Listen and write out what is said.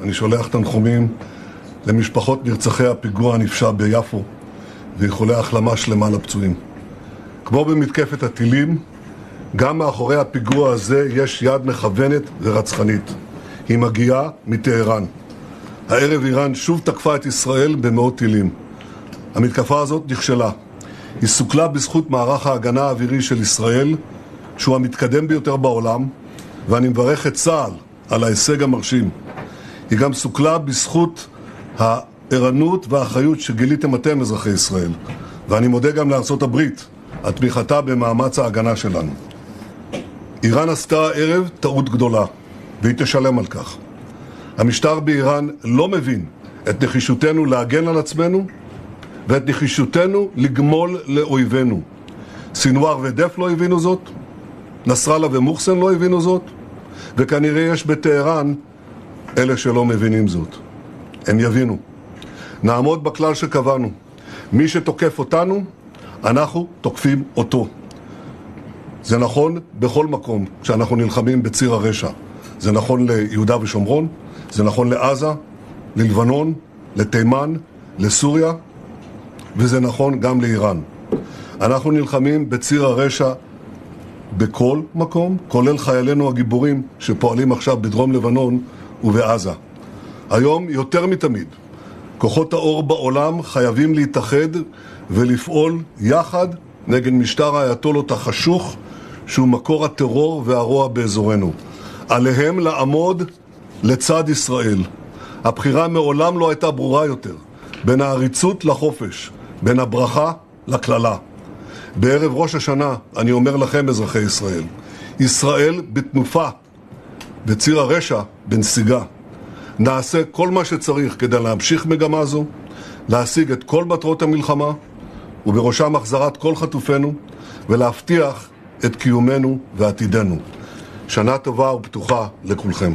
אני שולח תנחומים למשפחות נרצחי הפיגוע הנפשע ביפו ואיחולי החלמה שלמה לפצועים. כמו במתקפת הטילים, גם מאחורי הפיגוע הזה יש יד מכוונת ורצחנית. היא מגיעה מטהרן. הערב איראן שוב תקפה את ישראל במאות טילים. המתקפה הזאת נכשלה. היא סוכלה בזכות מערך ההגנה האווירי של ישראל, שהוא המתקדם ביותר בעולם, ואני מברך את צה"ל על ההישג המרשים. היא גם סוכלה בזכות הערנות והאחריות שגיליתם אתם, אזרחי ישראל. ואני מודה גם לארצות הברית על תמיכתה במאמץ ההגנה שלנו. איראן עשתה הערב טעות גדולה, והיא תשלם על כך. המשטר באיראן לא מבין את נחישותנו להגן על עצמנו, ואת נחישותנו לגמול לאויבינו. סינואר ודף לא הבינו זאת, נסראללה ומוחסן לא הבינו זאת, וכנראה יש בטהרן אלה שלא מבינים זאת. הם יבינו. נעמוד בכלל שקבענו. מי שתוקף אותנו, אנחנו תוקפים אותו. זה נכון בכל מקום כשאנחנו נלחמים בציר הרשע. זה נכון ליהודה ושומרון, זה נכון לעזה, ללבנון, לתימן, לסוריה, וזה נכון גם לאיראן. אנחנו נלחמים בציר הרשע בכל מקום, כולל חיילינו הגיבורים שפועלים עכשיו בדרום לבנון ובעזה. היום יותר מתמיד, כוחות האור בעולם חייבים להתאחד ולפעול יחד נגד משטר האייתולות החשוך שהוא מקור הטרור והרוע באזורנו. עליהם לעמוד לצד ישראל. הבחירה מעולם לא הייתה ברורה יותר, בין העריצות לחופש, בין הברכה לכללה. בערב ראש השנה אני אומר לכם, אזרחי ישראל, ישראל בתנופה, בציר הרשע בנסיגה. נעשה כל מה שצריך כדי להמשיך מגמה זו, להשיג את כל מטרות המלחמה, ובראשם החזרת כל חטופינו, ולהבטיח את קיומנו ועתידנו. שנה טובה ופתוחה לכולכם.